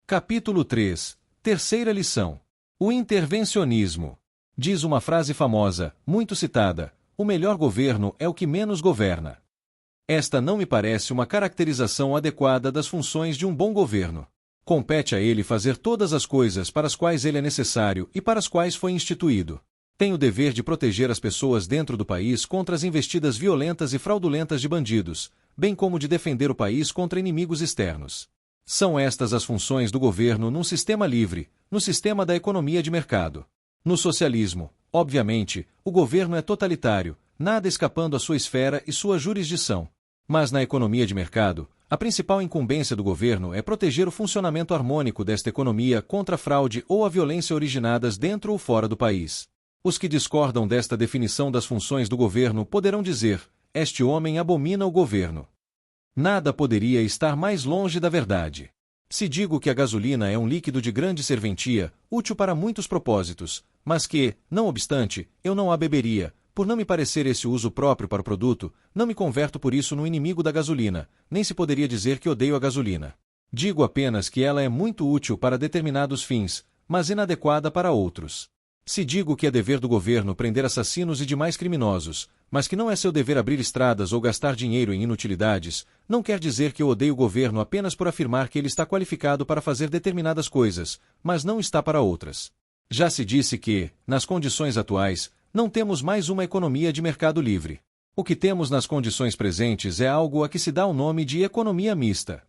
Capítulo 3. Terceira lição. O intervencionismo. Diz uma frase famosa, muito citada: o melhor governo é o que menos governa. Esta não me parece uma caracterização adequada das funções de um bom governo. Compete a ele fazer todas as coisas para as quais ele é necessário e para as quais foi instituído. Tem o dever de proteger as pessoas dentro do país contra as investidas violentas e fraudulentas de bandidos, bem como de defender o país contra inimigos externos. São estas as funções do governo num sistema livre, no sistema da economia de mercado. No socialismo, obviamente, o governo é totalitário, nada escapando à sua esfera e sua jurisdição. Mas na economia de mercado, a principal incumbência do governo é proteger o funcionamento harmônico desta economia contra a fraude ou a violência originadas dentro ou fora do país. Os que discordam desta definição das funções do governo poderão dizer: este homem abomina o governo. Nada poderia estar mais longe da verdade. Se digo que a gasolina é um líquido de grande serventia, útil para muitos propósitos, mas que, não obstante, eu não a beberia, por não me parecer esse uso próprio para o produto, não me converto por isso no inimigo da gasolina, nem se poderia dizer que odeio a gasolina. Digo apenas que ela é muito útil para determinados fins, mas inadequada para outros. Se digo que é dever do governo prender assassinos e demais criminosos, mas que não é seu dever abrir estradas ou gastar dinheiro em inutilidades, não quer dizer que eu odeio o governo apenas por afirmar que ele está qualificado para fazer determinadas coisas, mas não está para outras. Já se disse que, nas condições atuais, não temos mais uma economia de mercado livre. O que temos nas condições presentes é algo a que se dá o nome de economia mista.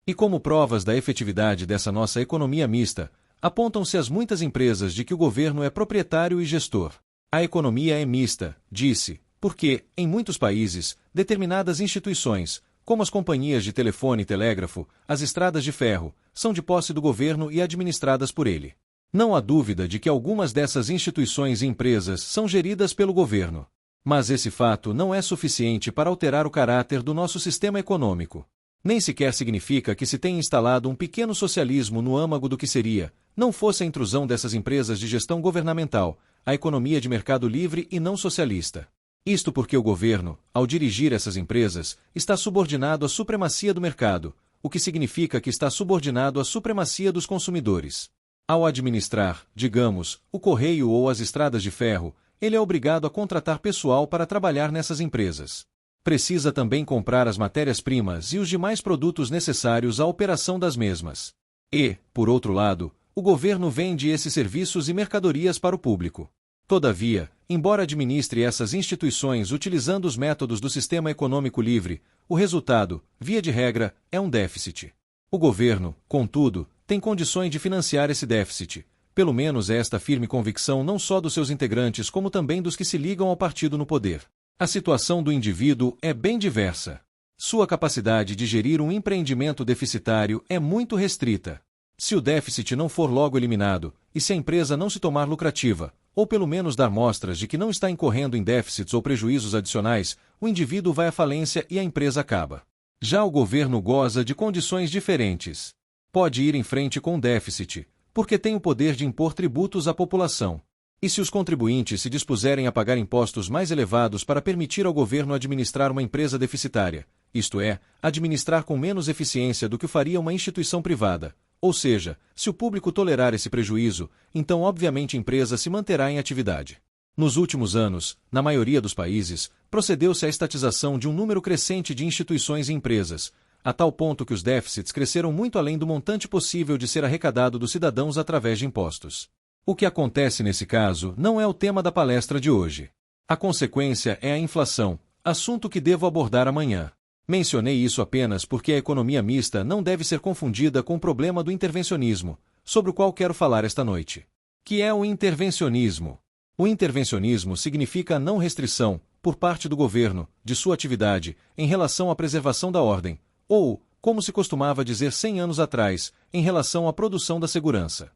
E como provas da efetividade dessa nossa economia mista, apontam-se as muitas empresas de que o governo é proprietário e gestor. A economia é mista, disse, porque, em muitos países, determinadas instituições, como as companhias de telefone e telégrafo, as estradas de ferro, são de posse do governo e administradas por ele. Não há dúvida de que algumas dessas instituições e empresas são geridas pelo governo. Mas esse fato não é suficiente para alterar o caráter do nosso sistema econômico. Nem sequer significa que se tenha instalado um pequeno socialismo no âmago do que seria, não fosse a intrusão dessas empresas de gestão governamental, a economia de mercado livre e não socialista. Isto porque o governo, ao dirigir essas empresas, está subordinado à supremacia do mercado, o que significa que está subordinado à supremacia dos consumidores. Ao administrar, digamos, o correio ou as estradas de ferro, ele é obrigado a contratar pessoal para trabalhar nessas empresas. Precisa também comprar as matérias-primas e os demais produtos necessários à operação das mesmas. E, por outro lado, o governo vende esses serviços e mercadorias para o público. Todavia, embora administre essas instituições utilizando os métodos do sistema econômico livre, o resultado, via de regra, é um déficit. O governo, contudo, tem condições de financiar esse déficit. Pelo menos é esta firme convicção não só dos seus integrantes como também dos que se ligam ao partido no poder. A situação do indivíduo é bem diversa. Sua capacidade de gerir um empreendimento deficitário é muito restrita. Se o déficit não for logo eliminado, e se a empresa não se tomar lucrativa, ou pelo menos dar mostras de que não está incorrendo em déficits ou prejuízos adicionais, o indivíduo vai à falência e a empresa acaba. Já o governo goza de condições diferentes. Pode ir em frente com o déficit, porque tem o poder de impor tributos à população. E se os contribuintes se dispuserem a pagar impostos mais elevados para permitir ao governo administrar uma empresa deficitária, isto é, administrar com menos eficiência do que o faria uma instituição privada, ou seja, se o público tolerar esse prejuízo, então obviamente a empresa se manterá em atividade. Nos últimos anos, na maioria dos países, procedeu-se à estatização de um número crescente de instituições e empresas, a tal ponto que os déficits cresceram muito além do montante possível de ser arrecadado dos cidadãos através de impostos. O que acontece nesse caso não é o tema da palestra de hoje. A consequência é a inflação, assunto que devo abordar amanhã. Mencionei isso apenas porque a economia mista não deve ser confundida com o problema do intervencionismo, sobre o qual quero falar esta noite. Que é o intervencionismo? O intervencionismo significa a não restrição, por parte do governo, de sua atividade, em relação à preservação da ordem, ou, como se costumava dizer 100 anos atrás, em relação à produção da segurança.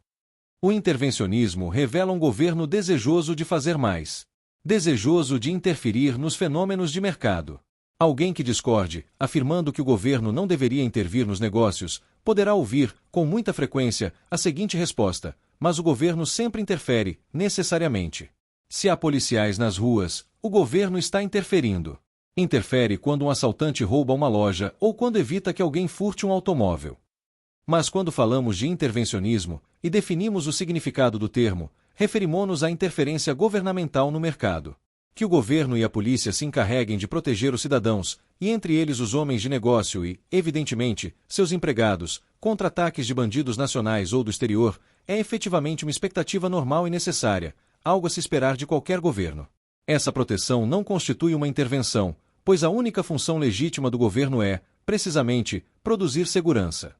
O intervencionismo revela um governo desejoso de fazer mais. Desejoso de interferir nos fenômenos de mercado. Alguém que discorde, afirmando que o governo não deveria intervir nos negócios, poderá ouvir, com muita frequência, a seguinte resposta: mas o governo sempre interfere, necessariamente. Se há policiais nas ruas, o governo está interferindo. Interfere quando um assaltante rouba uma loja ou quando evita que alguém furte um automóvel. Mas quando falamos de intervencionismo, e definimos o significado do termo, referimos-nos à interferência governamental no mercado. Que o governo e a polícia se encarreguem de proteger os cidadãos, e entre eles os homens de negócio e, evidentemente, seus empregados, contra ataques de bandidos nacionais ou do exterior, é efetivamente uma expectativa normal e necessária, algo a se esperar de qualquer governo. Essa proteção não constitui uma intervenção, pois a única função legítima do governo é, precisamente, produzir segurança.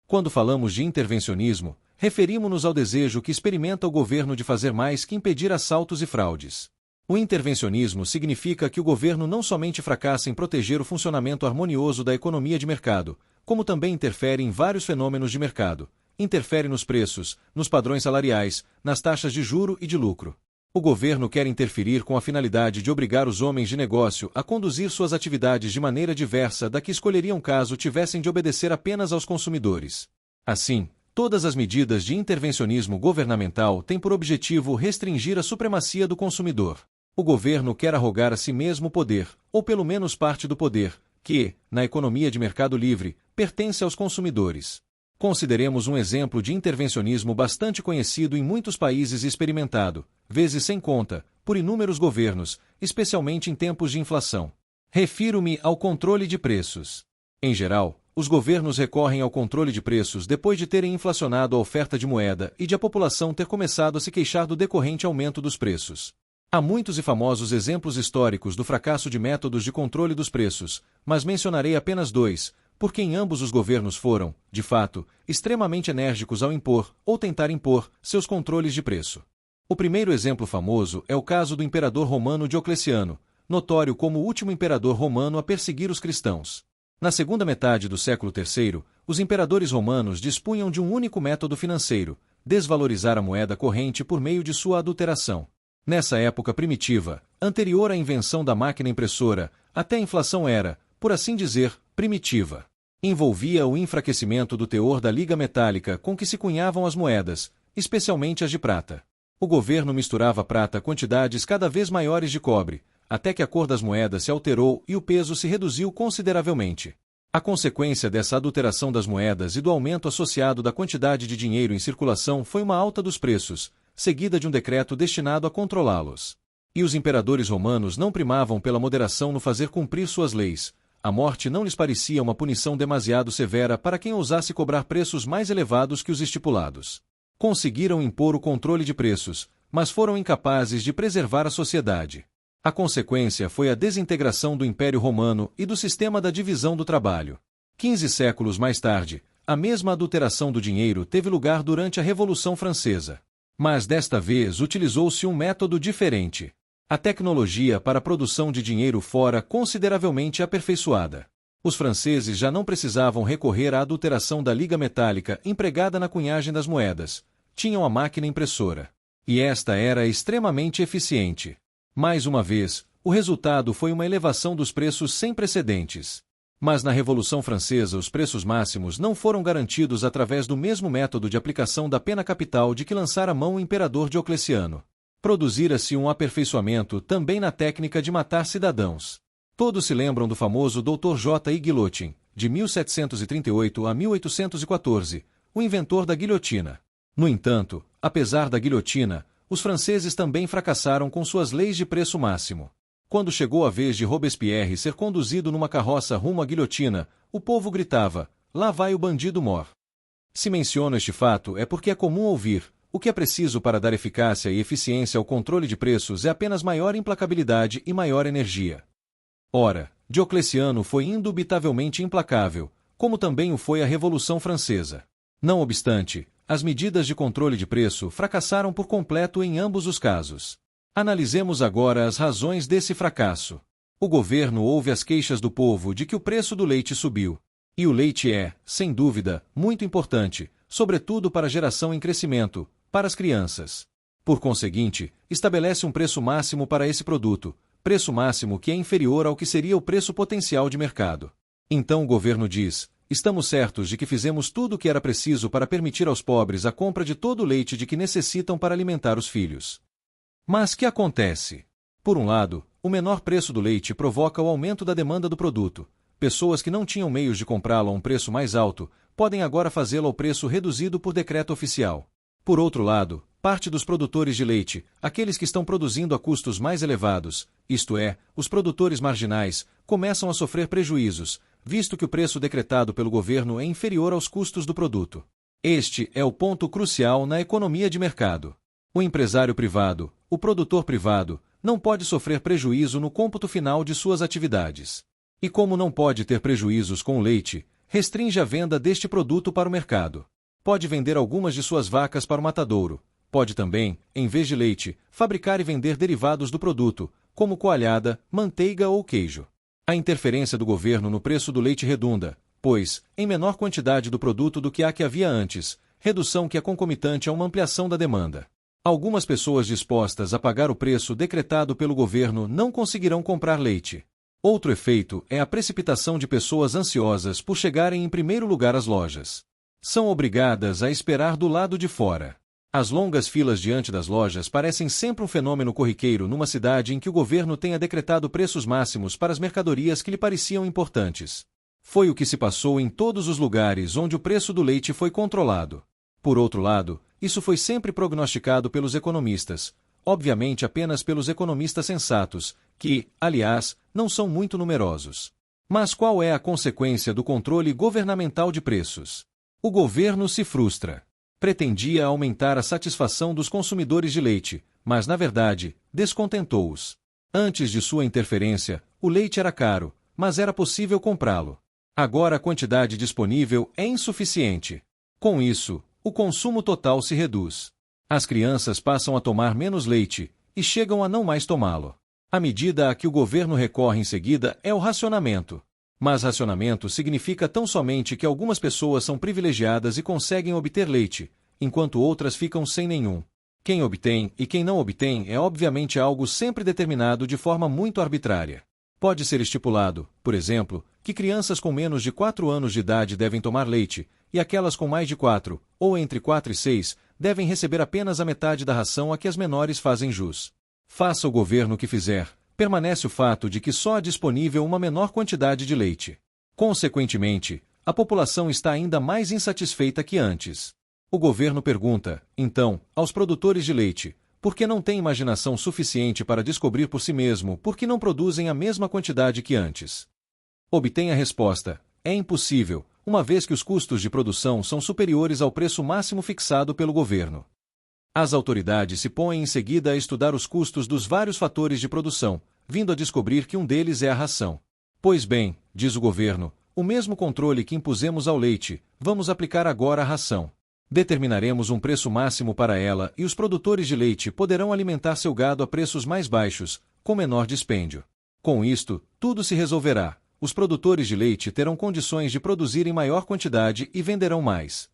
Quando falamos de intervencionismo, referimos-nos ao desejo que experimenta o governo de fazer mais que impedir assaltos e fraudes. O intervencionismo significa que o governo não somente fracassa em proteger o funcionamento harmonioso da economia de mercado, como também interfere em vários fenômenos de mercado, interfere nos preços, nos padrões salariais, nas taxas de juro e de lucro. O governo quer interferir com a finalidade de obrigar os homens de negócio a conduzir suas atividades de maneira diversa da que escolheriam caso tivessem de obedecer apenas aos consumidores. Assim, todas as medidas de intervencionismo governamental têm por objetivo restringir a supremacia do consumidor. O governo quer arrogar a si mesmo o poder, ou pelo menos parte do poder, que, na economia de mercado livre, pertence aos consumidores. Consideremos um exemplo de intervencionismo bastante conhecido em muitos países e experimentado, vezes sem conta, por inúmeros governos, especialmente em tempos de inflação. Refiro-me ao controle de preços. Em geral, os governos recorrem ao controle de preços depois de terem inflacionado a oferta de moeda e de a população ter começado a se queixar do decorrente aumento dos preços. Há muitos e famosos exemplos históricos do fracasso de métodos de controle dos preços, mas mencionarei apenas dois, porque em ambos os governos foram, de fato, extremamente enérgicos ao impor, ou tentar impor, seus controles de preço. O primeiro exemplo famoso é o caso do imperador romano Diocleciano, notório como o último imperador romano a perseguir os cristãos. Na segunda metade do século III, os imperadores romanos dispunham de um único método financeiro: desvalorizar a moeda corrente por meio de sua adulteração. Nessa época primitiva, anterior à invenção da máquina impressora, até a inflação era, por assim dizer, primitiva. Envolvia o enfraquecimento do teor da liga metálica com que se cunhavam as moedas, especialmente as de prata. O governo misturava prata a quantidades cada vez maiores de cobre, até que a cor das moedas se alterou e o peso se reduziu consideravelmente. A consequência dessa adulteração das moedas e do aumento associado da quantidade de dinheiro em circulação foi uma alta dos preços, seguida de um decreto destinado a controlá-los. E os imperadores romanos não primavam pela moderação no fazer cumprir suas leis. A morte não lhes parecia uma punição demasiado severa para quem ousasse cobrar preços mais elevados que os estipulados. Conseguiram impor o controle de preços, mas foram incapazes de preservar a sociedade. A consequência foi a desintegração do Império Romano e do sistema da divisão do trabalho. 15 séculos mais tarde, a mesma adulteração do dinheiro teve lugar durante a Revolução Francesa. Mas desta vez utilizou-se um método diferente. A tecnologia para a produção de dinheiro fora consideravelmente aperfeiçoada. Os franceses já não precisavam recorrer à adulteração da liga metálica empregada na cunhagem das moedas. Tinham a máquina impressora. E esta era extremamente eficiente. Mais uma vez, o resultado foi uma elevação dos preços sem precedentes. Mas na Revolução Francesa os preços máximos não foram garantidos através do mesmo método de aplicação da pena capital de que lançara mão o imperador Diocleciano. Produzira-se um aperfeiçoamento também na técnica de matar cidadãos. Todos se lembram do famoso Dr. J. I. Guillotine, de 1738 a 1814, o inventor da guilhotina. No entanto, apesar da guilhotina, os franceses também fracassaram com suas leis de preço máximo. Quando chegou a vez de Robespierre ser conduzido numa carroça rumo à guilhotina, o povo gritava: "Lá vai o bandido mor". Se menciono este fato é porque é comum ouvir: o que é preciso para dar eficácia e eficiência ao controle de preços é apenas maior implacabilidade e maior energia. Ora, Diocleciano foi indubitavelmente implacável, como também o foi a Revolução Francesa. Não obstante, as medidas de controle de preço fracassaram por completo em ambos os casos. Analisemos agora as razões desse fracasso. O governo ouve as queixas do povo de que o preço do leite subiu. E o leite é, sem dúvida, muito importante, sobretudo para a geração em crescimento, para as crianças. Por conseguinte, estabelece um preço máximo para esse produto, preço máximo que é inferior ao que seria o preço potencial de mercado. Então o governo diz: estamos certos de que fizemos tudo o que era preciso para permitir aos pobres a compra de todo o leite de que necessitam para alimentar os filhos. Mas que acontece? Por um lado, o menor preço do leite provoca o aumento da demanda do produto. Pessoas que não tinham meios de comprá-lo a um preço mais alto podem agora fazê-lo ao preço reduzido por decreto oficial. Por outro lado, parte dos produtores de leite, aqueles que estão produzindo a custos mais elevados, isto é, os produtores marginais, começam a sofrer prejuízos, visto que o preço decretado pelo governo é inferior aos custos do produto. Este é o ponto crucial na economia de mercado. O empresário privado, o produtor privado, não pode sofrer prejuízo no cômputo final de suas atividades. E como não pode ter prejuízos com o leite, restringe a venda deste produto para o mercado. Pode vender algumas de suas vacas para o matadouro. Pode também, em vez de leite, fabricar e vender derivados do produto, como coalhada, manteiga ou queijo. A interferência do governo no preço do leite redunda, pois, em menor quantidade do produto do que a que havia antes, redução que é concomitante a uma ampliação da demanda. Algumas pessoas dispostas a pagar o preço decretado pelo governo não conseguirão comprar leite. Outro efeito é a precipitação de pessoas ansiosas por chegarem em primeiro lugar às lojas. São obrigadas a esperar do lado de fora. As longas filas diante das lojas parecem sempre um fenômeno corriqueiro numa cidade em que o governo tenha decretado preços máximos para as mercadorias que lhe pareciam importantes. Foi o que se passou em todos os lugares onde o preço do leite foi controlado. Por outro lado, isso foi sempre prognosticado pelos economistas, obviamente apenas pelos economistas sensatos, que, aliás, não são muito numerosos. Mas qual é a consequência do controle governamental de preços? O governo se frustra. Pretendia aumentar a satisfação dos consumidores de leite, mas, na verdade, descontentou-os. Antes de sua interferência, o leite era caro, mas era possível comprá-lo. Agora a quantidade disponível é insuficiente. Com isso, o consumo total se reduz. As crianças passam a tomar menos leite e chegam a não mais tomá-lo. A medida a que o governo recorre em seguida é o racionamento. Mas racionamento significa tão somente que algumas pessoas são privilegiadas e conseguem obter leite, enquanto outras ficam sem nenhum. Quem obtém e quem não obtém é obviamente algo sempre determinado de forma muito arbitrária. Pode ser estipulado, por exemplo, que crianças com menos de 4 anos de idade devem tomar leite, e aquelas com mais de 4, ou entre 4 e 6, devem receber apenas a metade da ração a que as menores fazem jus. Faça o governo o que fizer, permanece o fato de que só há disponível uma menor quantidade de leite. Consequentemente, a população está ainda mais insatisfeita que antes. O governo pergunta, então, aos produtores de leite, por que não têm imaginação suficiente para descobrir por si mesmo por que não produzem a mesma quantidade que antes. Obtém a resposta, é impossível, uma vez que os custos de produção são superiores ao preço máximo fixado pelo governo. As autoridades se põem em seguida a estudar os custos dos vários fatores de produção, vindo a descobrir que um deles é a ração. Pois bem, diz o governo, o mesmo controle que impusemos ao leite, vamos aplicar agora à ração. Determinaremos um preço máximo para ela e os produtores de leite poderão alimentar seu gado a preços mais baixos, com menor dispêndio. Com isto, tudo se resolverá. Os produtores de leite terão condições de produzir em maior quantidade e venderão mais.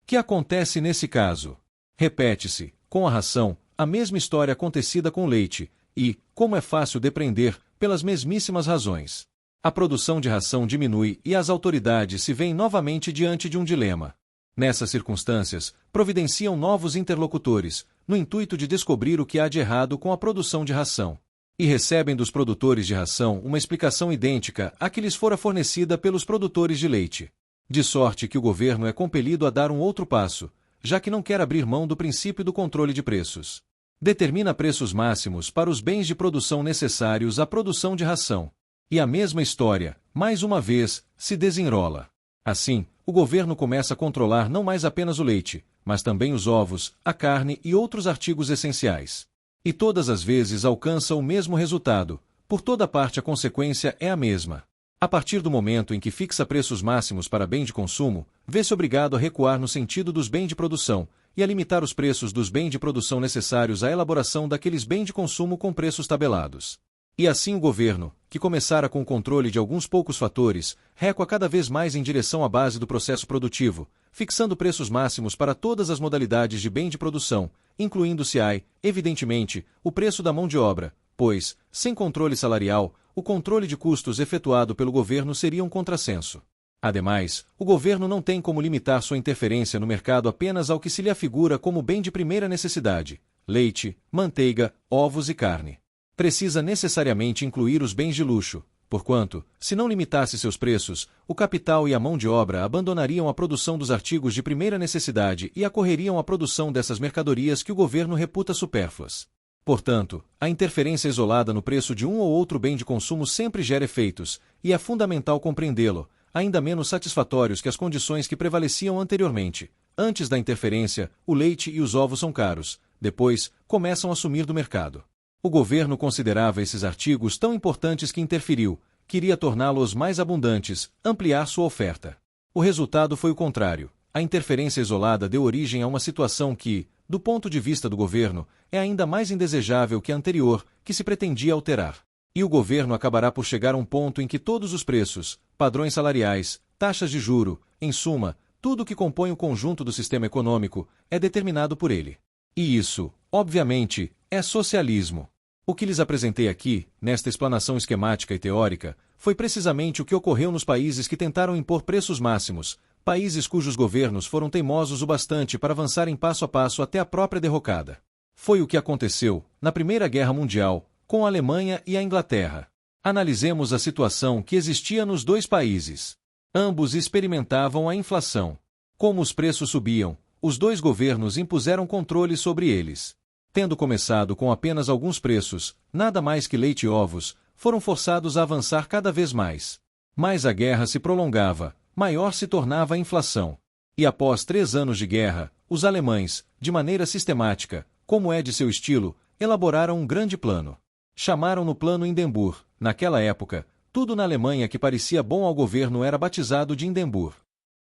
O que acontece nesse caso? Repete-se, com a ração, a mesma história acontecida com o leite, e, como é fácil depreender, pelas mesmíssimas razões. A produção de ração diminui e as autoridades se veem novamente diante de um dilema. Nessas circunstâncias, providenciam novos interlocutores, no intuito de descobrir o que há de errado com a produção de ração. E recebem dos produtores de ração uma explicação idêntica à que lhes fora fornecida pelos produtores de leite. De sorte que o governo é compelido a dar um outro passo, já que não quer abrir mão do princípio do controle de preços. Determina preços máximos para os bens de produção necessários à produção de ração. E a mesma história, mais uma vez, se desenrola. Assim, o governo começa a controlar não mais apenas o leite, mas também os ovos, a carne e outros artigos essenciais. E todas as vezes alcança o mesmo resultado, por toda parte a consequência é a mesma. A partir do momento em que fixa preços máximos para bem de consumo, vê-se obrigado a recuar no sentido dos bens de produção e a limitar os preços dos bens de produção necessários à elaboração daqueles bens de consumo com preços tabelados. E assim o governo, que começara com o controle de alguns poucos fatores, recua cada vez mais em direção à base do processo produtivo, fixando preços máximos para todas as modalidades de bem de produção, incluindo-se, evidentemente, o preço da mão de obra, pois, sem controle salarial, o controle de custos efetuado pelo governo seria um contrassenso. Ademais, o governo não tem como limitar sua interferência no mercado apenas ao que se lhe afigura como bem de primeira necessidade: leite, manteiga, ovos e carne. Precisa necessariamente incluir os bens de luxo, porquanto, se não limitasse seus preços, o capital e a mão de obra abandonariam a produção dos artigos de primeira necessidade e acorreriam à produção dessas mercadorias que o governo reputa supérfluas. Portanto, a interferência isolada no preço de um ou outro bem de consumo sempre gera efeitos, e é fundamental compreendê-lo, ainda menos satisfatórios que as condições que prevaleciam anteriormente. Antes da interferência, o leite e os ovos são caros, depois, começam a sumir do mercado. O governo considerava esses artigos tão importantes que interferiu, queria torná-los mais abundantes, ampliar sua oferta. O resultado foi o contrário. A interferência isolada deu origem a uma situação que, do ponto de vista do governo, é ainda mais indesejável que a anterior, que se pretendia alterar. E o governo acabará por chegar a um ponto em que todos os preços, padrões salariais, taxas de juro, em suma, tudo o que compõe o conjunto do sistema econômico, é determinado por ele. E isso, obviamente, é socialismo. O que lhes apresentei aqui, nesta explanação esquemática e teórica, foi precisamente o que ocorreu nos países que tentaram impor preços máximos, países cujos governos foram teimosos o bastante para avançarem passo a passo até a própria derrocada. Foi o que aconteceu, na Primeira Guerra Mundial, com a Alemanha e a Inglaterra. Analisemos a situação que existia nos dois países. Ambos experimentavam a inflação. Como os preços subiam, os dois governos impuseram controle sobre eles. Tendo começado com apenas alguns preços, nada mais que leite e ovos, foram forçados a avançar cada vez mais. Mais a guerra se prolongava, maior se tornava a inflação. E após 3 anos de guerra, os alemães, de maneira sistemática, como é de seu estilo, elaboraram um grande plano. Chamaram-no Plano Hindenburg. Naquela época, tudo na Alemanha que parecia bom ao governo era batizado de Hindenburg.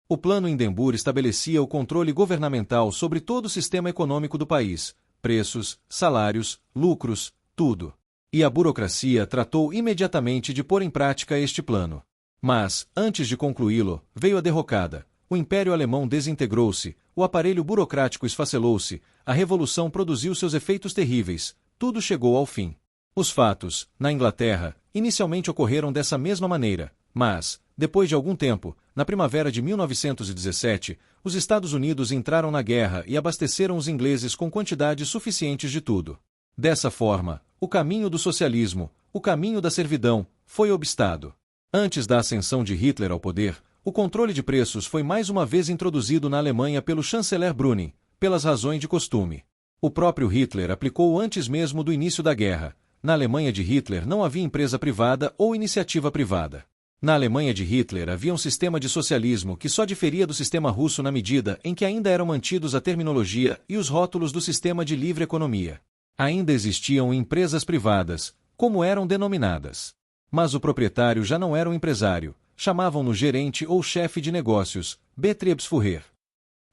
O Plano Hindenburg estabelecia o controle governamental sobre todo o sistema econômico do país, preços, salários, lucros, tudo. E a burocracia tratou imediatamente de pôr em prática este plano. Mas, antes de concluí-lo, veio a derrocada. O Império Alemão desintegrou-se, o aparelho burocrático esfacelou-se, a Revolução produziu seus efeitos terríveis, tudo chegou ao fim. Os fatos, na Inglaterra, inicialmente ocorreram dessa mesma maneira, mas, depois de algum tempo, na primavera de 1917, os Estados Unidos entraram na guerra e abasteceram os ingleses com quantidades suficientes de tudo. Dessa forma, o caminho do socialismo, o caminho da servidão, foi obstado. Antes da ascensão de Hitler ao poder, o controle de preços foi mais uma vez introduzido na Alemanha pelo chanceler Brüning, pelas razões de costume. O próprio Hitler aplicou-o antes mesmo do início da guerra. Na Alemanha de Hitler não havia empresa privada ou iniciativa privada. Na Alemanha de Hitler havia um sistema de socialismo que só diferia do sistema russo na medida em que ainda eram mantidos a terminologia e os rótulos do sistema de livre economia. Ainda existiam empresas privadas, como eram denominadas. Mas o proprietário já não era um empresário, chamavam-no gerente ou chefe de negócios, Betriebsführer.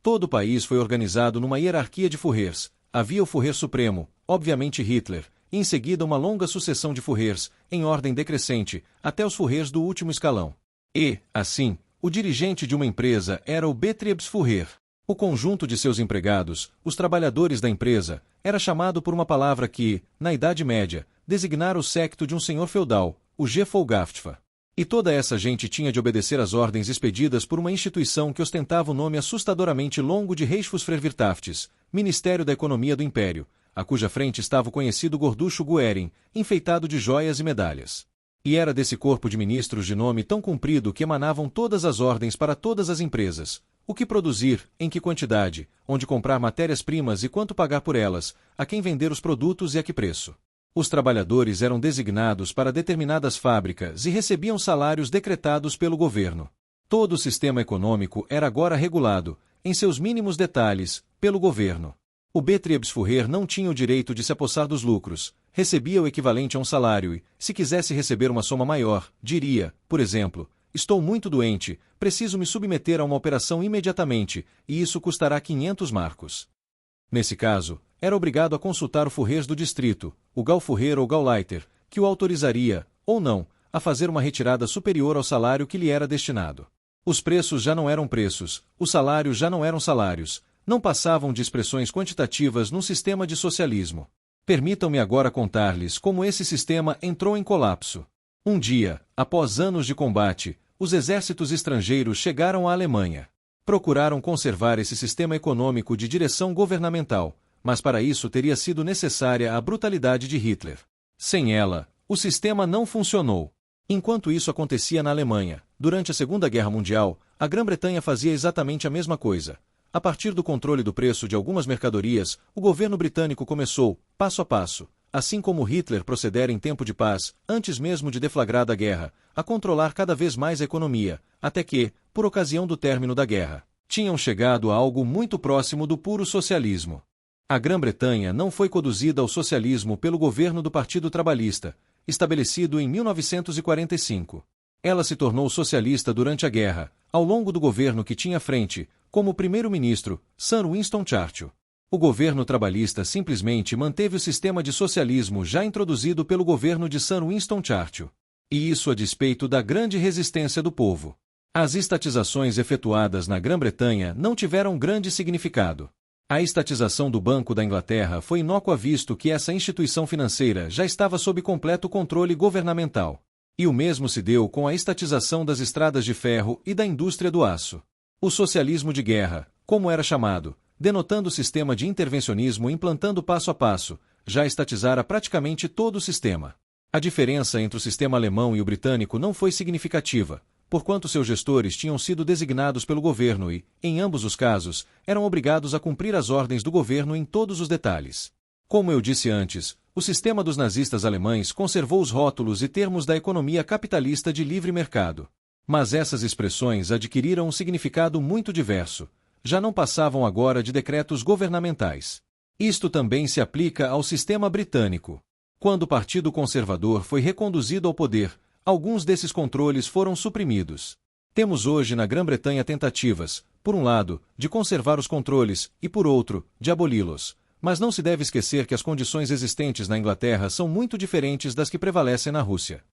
Todo o país foi organizado numa hierarquia de Führers. Havia o Führer Supremo, obviamente Hitler, e em seguida uma longa sucessão de Führers, em ordem decrescente, até os Führers do último escalão. E, assim, o dirigente de uma empresa era o Betriebsführer. O conjunto de seus empregados, os trabalhadores da empresa, era chamado por uma palavra que, na Idade Média, designara o séquito de um senhor feudal, o Gefolgschaft. E toda essa gente tinha de obedecer às ordens expedidas por uma instituição que ostentava o nome assustadoramente longo de Reichsführerwirtschafts, Ministério da Economia do Império, a cuja frente estava o conhecido gorducho Goering, enfeitado de joias e medalhas. E era desse corpo de ministros de nome tão comprido que emanavam todas as ordens para todas as empresas: o que produzir, em que quantidade, onde comprar matérias-primas e quanto pagar por elas, a quem vender os produtos e a que preço. Os trabalhadores eram designados para determinadas fábricas e recebiam salários decretados pelo governo. Todo o sistema econômico era agora regulado, em seus mínimos detalhes, pelo governo. O Betriebsführer não tinha o direito de se apossar dos lucros, recebia o equivalente a um salário e, se quisesse receber uma soma maior, diria, por exemplo: estou muito doente, preciso me submeter a uma operação imediatamente, e isso custará 500 marcos. Nesse caso, era obrigado a consultar o Führer do distrito, o Gauführer ou Gauleiter, que o autorizaria, ou não, a fazer uma retirada superior ao salário que lhe era destinado. Os preços já não eram preços, os salários já não eram salários, não passavam de expressões quantitativas num sistema de socialismo. Permitam-me agora contar-lhes como esse sistema entrou em colapso. Um dia, após anos de combate, os exércitos estrangeiros chegaram à Alemanha. Procuraram conservar esse sistema econômico de direção governamental, mas para isso teria sido necessária a brutalidade de Hitler. Sem ela, o sistema não funcionou. Enquanto isso acontecia na Alemanha, durante a Segunda Guerra Mundial, a Grã-Bretanha fazia exatamente a mesma coisa. A partir do controle do preço de algumas mercadorias, o governo britânico começou, passo a passo, assim como Hitler procedera em tempo de paz, antes mesmo de deflagrada a guerra, a controlar cada vez mais a economia, até que, por ocasião do término da guerra, tinham chegado a algo muito próximo do puro socialismo. A Grã-Bretanha não foi conduzida ao socialismo pelo governo do Partido Trabalhista, estabelecido em 1945. Ela se tornou socialista durante a guerra, ao longo do governo que tinha à frente, como primeiro-ministro, Sir Winston Churchill. O governo trabalhista simplesmente manteve o sistema de socialismo já introduzido pelo governo de Sir Winston Churchill. E isso a despeito da grande resistência do povo. As estatizações efetuadas na Grã-Bretanha não tiveram grande significado. A estatização do Banco da Inglaterra foi inócua visto que essa instituição financeira já estava sob completo controle governamental. E o mesmo se deu com a estatização das estradas de ferro e da indústria do aço. O socialismo de guerra, como era chamado, denotando o sistema de intervencionismo implantando passo a passo, já estatizara praticamente todo o sistema. A diferença entre o sistema alemão e o britânico não foi significativa, porquanto seus gestores tinham sido designados pelo governo e, em ambos os casos, eram obrigados a cumprir as ordens do governo em todos os detalhes. Como eu disse antes, o sistema dos nazistas alemães conservou os rótulos e termos da economia capitalista de livre mercado. Mas essas expressões adquiriram um significado muito diverso. Já não passavam agora de decretos governamentais. Isto também se aplica ao sistema britânico. Quando o Partido Conservador foi reconduzido ao poder, alguns desses controles foram suprimidos. Temos hoje na Grã-Bretanha tentativas, por um lado, de conservar os controles e, por outro, de aboli-los. Mas não se deve esquecer que as condições existentes na Inglaterra são muito diferentes das que prevalecem na Rússia.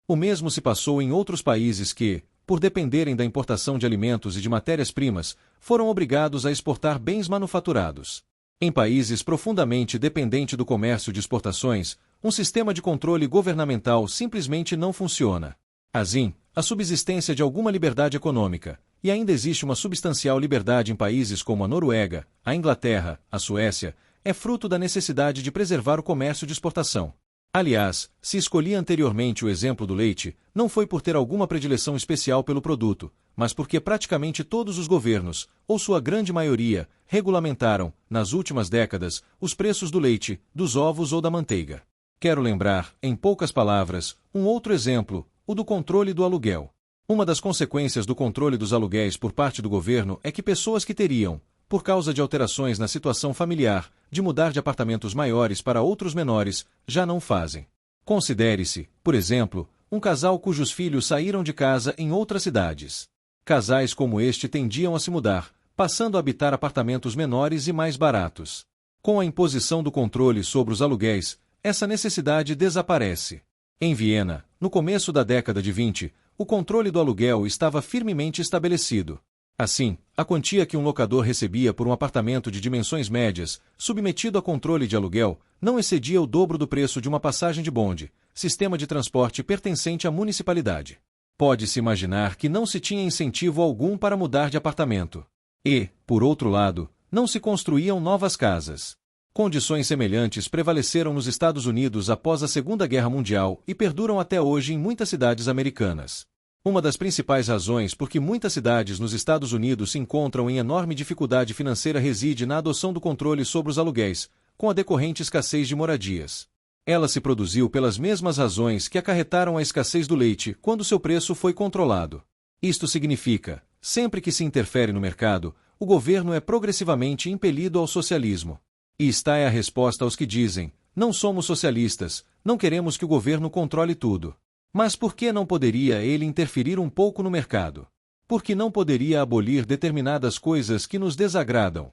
O mesmo se passou em outros países que, por dependerem da importação de alimentos e de matérias-primas, foram obrigados a exportar bens manufaturados. Em países profundamente dependentes do comércio de exportações, um sistema de controle governamental simplesmente não funciona. Assim, a subsistência de alguma liberdade econômica, e ainda existe uma substancial liberdade em países como a Noruega, a Inglaterra, a Suécia, é fruto da necessidade de preservar o comércio de exportação. Aliás, se escolhi anteriormente o exemplo do leite, não foi por ter alguma predileção especial pelo produto, mas porque praticamente todos os governos, ou sua grande maioria, regulamentaram, nas últimas décadas, os preços do leite, dos ovos ou da manteiga. Quero lembrar, em poucas palavras, um outro exemplo, o do controle do aluguel. Uma das consequências do controle dos aluguéis por parte do governo é que pessoas que teriam, por causa de alterações na situação familiar, de mudar de apartamentos maiores para outros menores, já não fazem. Considere-se, por exemplo, um casal cujos filhos saíram de casa em outras cidades. Casais como este tendiam a se mudar, passando a habitar apartamentos menores e mais baratos. Com a imposição do controle sobre os aluguéis, essa necessidade desaparece. Em Viena, no começo da década de 20, o controle do aluguel estava firmemente estabelecido. Assim, a quantia que um locador recebia por um apartamento de dimensões médias, submetido a controle de aluguel, não excedia o dobro do preço de uma passagem de bonde, sistema de transporte pertencente à municipalidade. Pode-se imaginar que não se tinha incentivo algum para mudar de apartamento. E, por outro lado, não se construíam novas casas. Condições semelhantes prevaleceram nos Estados Unidos após a Segunda Guerra Mundial e perduram até hoje em muitas cidades americanas. Uma das principais razões por que muitas cidades nos Estados Unidos se encontram em enorme dificuldade financeira reside na adoção do controle sobre os aluguéis, com a decorrente escassez de moradias. Ela se produziu pelas mesmas razões que acarretaram a escassez do leite quando seu preço foi controlado. Isto significa, sempre que se interfere no mercado, o governo é progressivamente impelido ao socialismo. E esta é a resposta aos que dizem, não somos socialistas, não queremos que o governo controle tudo. Mas por que não poderia ele interferir um pouco no mercado? Por que não poderia abolir determinadas coisas que nos desagradam?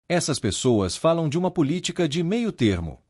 Essas pessoas falam de uma política de meio termo.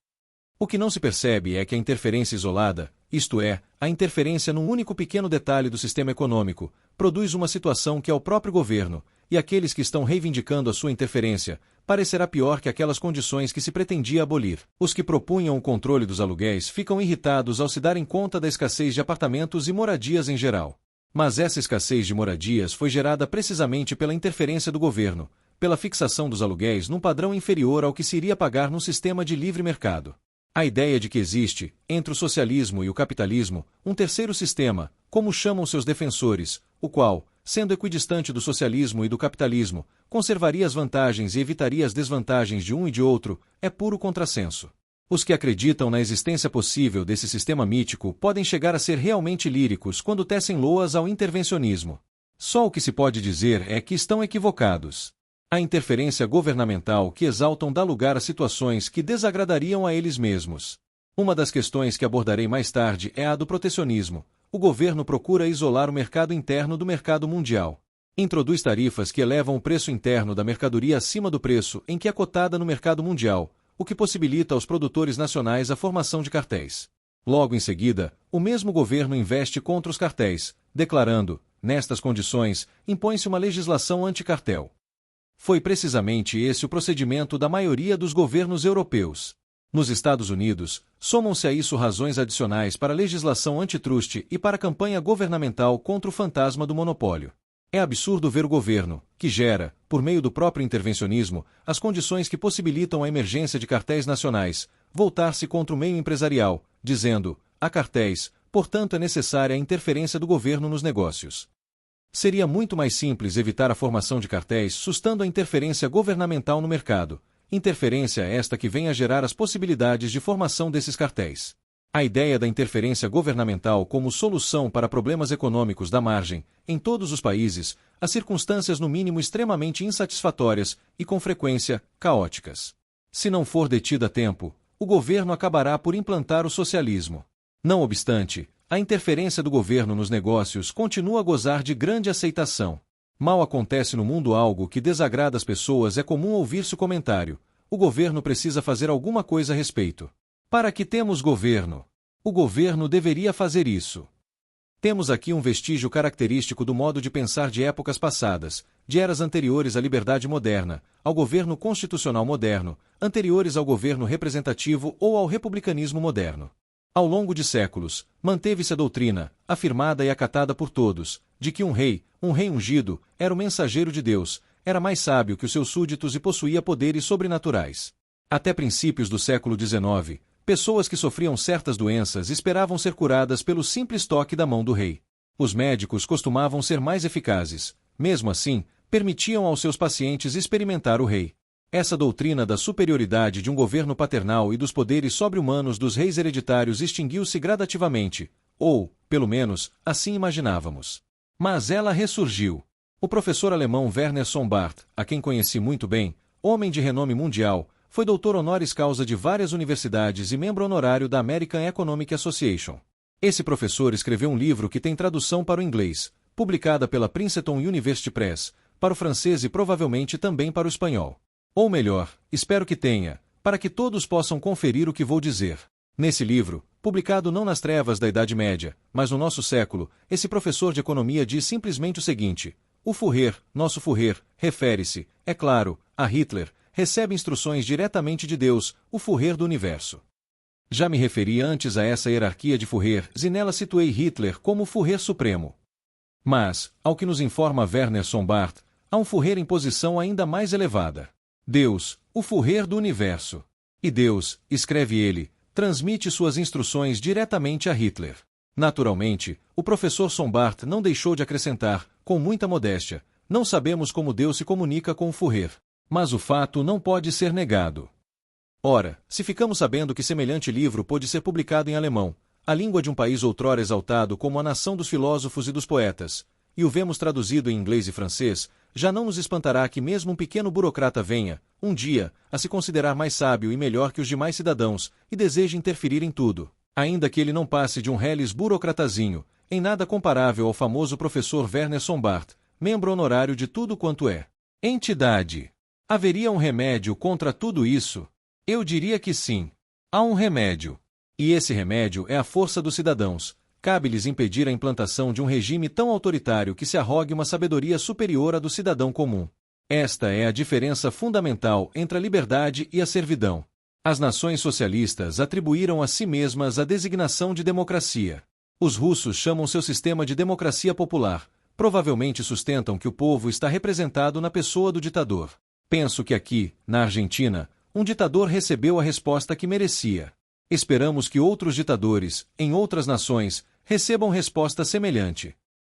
O que não se percebe é que a interferência isolada, isto é, a interferência num único pequeno detalhe do sistema econômico, produz uma situação que ao próprio governo, e aqueles que estão reivindicando a sua interferência, parecerá pior que aquelas condições que se pretendia abolir. Os que propunham o controle dos aluguéis ficam irritados ao se darem conta da escassez de apartamentos e moradias em geral. Mas essa escassez de moradias foi gerada precisamente pela interferência do governo, pela fixação dos aluguéis num padrão inferior ao que se iria pagar num sistema de livre mercado. A ideia de que existe, entre o socialismo e o capitalismo, um terceiro sistema, como chamam seus defensores, o qual, sendo equidistante do socialismo e do capitalismo, conservaria as vantagens e evitaria as desvantagens de um e de outro, é puro contrassenso. Os que acreditam na existência possível desse sistema mítico podem chegar a ser realmente líricos quando tecem loas ao intervencionismo. Só o que se pode dizer é que estão equivocados. A interferência governamental que exaltam dá lugar a situações que desagradariam a eles mesmos. Uma das questões que abordarei mais tarde é a do protecionismo. O governo procura isolar o mercado interno do mercado mundial. Introduz tarifas que elevam o preço interno da mercadoria acima do preço em que é cotada no mercado mundial, o que possibilita aos produtores nacionais a formação de cartéis. Logo em seguida, o mesmo governo investe contra os cartéis, declarando, nestas condições, impõe-se uma legislação anticartel. Foi precisamente esse o procedimento da maioria dos governos europeus. Nos Estados Unidos, somam-se a isso razões adicionais para a legislação antitruste e para a campanha governamental contra o fantasma do monopólio. É absurdo ver o governo, que gera, por meio do próprio intervencionismo, as condições que possibilitam a emergência de cartéis nacionais, voltar-se contra o meio empresarial, dizendo, há cartéis, portanto é necessária a interferência do governo nos negócios. Seria muito mais simples evitar a formação de cartéis sustando a interferência governamental no mercado, interferência esta que vem a gerar as possibilidades de formação desses cartéis. A ideia da interferência governamental como solução para problemas econômicos da margem, em todos os países, as circunstâncias no mínimo extremamente insatisfatórias e, com frequência, caóticas. Se não for detida a tempo, o governo acabará por implantar o socialismo. Não obstante, a interferência do governo nos negócios continua a gozar de grande aceitação. Mal acontece no mundo algo que desagrada as pessoas, é comum ouvir-se o comentário: o governo precisa fazer alguma coisa a respeito. Para que temos governo? O governo deveria fazer isso. Temos aqui um vestígio característico do modo de pensar de épocas passadas, de eras anteriores à liberdade moderna, ao governo constitucional moderno, anteriores ao governo representativo ou ao republicanismo moderno. Ao longo de séculos, manteve-se a doutrina, afirmada e acatada por todos, de que um rei ungido, era o mensageiro de Deus, era mais sábio que os seus súditos e possuía poderes sobrenaturais. Até princípios do século XIX, pessoas que sofriam certas doenças esperavam ser curadas pelo simples toque da mão do rei. Os médicos costumavam ser mais eficazes, mesmo assim, permitiam aos seus pacientes experimentar o rei. Essa doutrina da superioridade de um governo paternal e dos poderes sobre-humanos dos reis hereditários extinguiu-se gradativamente, ou, pelo menos, assim imaginávamos. Mas ela ressurgiu. O professor alemão Werner Sombart, a quem conheci muito bem, homem de renome mundial, foi doutor honoris causa de várias universidades e membro honorário da American Economic Association. Esse professor escreveu um livro que tem tradução para o inglês, publicada pela Princeton University Press, para o francês e provavelmente também para o espanhol. Ou melhor, espero que tenha, para que todos possam conferir o que vou dizer. Nesse livro, publicado não nas trevas da Idade Média, mas no nosso século, esse professor de economia diz simplesmente o seguinte: o Führer, nosso Führer, refere-se, é claro, a Hitler, recebe instruções diretamente de Deus, o Führer do universo. Já me referi antes a essa hierarquia de Führer, e nela situei Hitler como o Führer supremo. Mas, ao que nos informa Werner Sombart, há um Führer em posição ainda mais elevada. Deus, o Führer do universo. E Deus, escreve ele, transmite suas instruções diretamente a Hitler. Naturalmente, o professor Sombart não deixou de acrescentar, com muita modéstia, não sabemos como Deus se comunica com o Führer. Mas o fato não pode ser negado. Ora, se ficamos sabendo que semelhante livro pôde ser publicado em alemão, a língua de um país outrora exaltado como a nação dos filósofos e dos poetas, e o vemos traduzido em inglês e francês, já não nos espantará que mesmo um pequeno burocrata venha, um dia, a se considerar mais sábio e melhor que os demais cidadãos, e deseje interferir em tudo, ainda que ele não passe de um reles burocratazinho, em nada comparável ao famoso professor Werner Sombart, membro honorário de tudo quanto é entidade. Haveria um remédio contra tudo isso? Eu diria que sim. Há um remédio. E esse remédio é a força dos cidadãos. Cabe-lhes impedir a implantação de um regime tão autoritário que se arrogue uma sabedoria superior à do cidadão comum. Esta é a diferença fundamental entre a liberdade e a servidão. As nações socialistas atribuíram a si mesmas a designação de democracia. Os russos chamam seu sistema de democracia popular. Provavelmente sustentam que o povo está representado na pessoa do ditador. Penso que aqui, na Argentina, um ditador recebeu a resposta que merecia. Esperamos que outros ditadores, em outras nações, recebam resposta semelhante.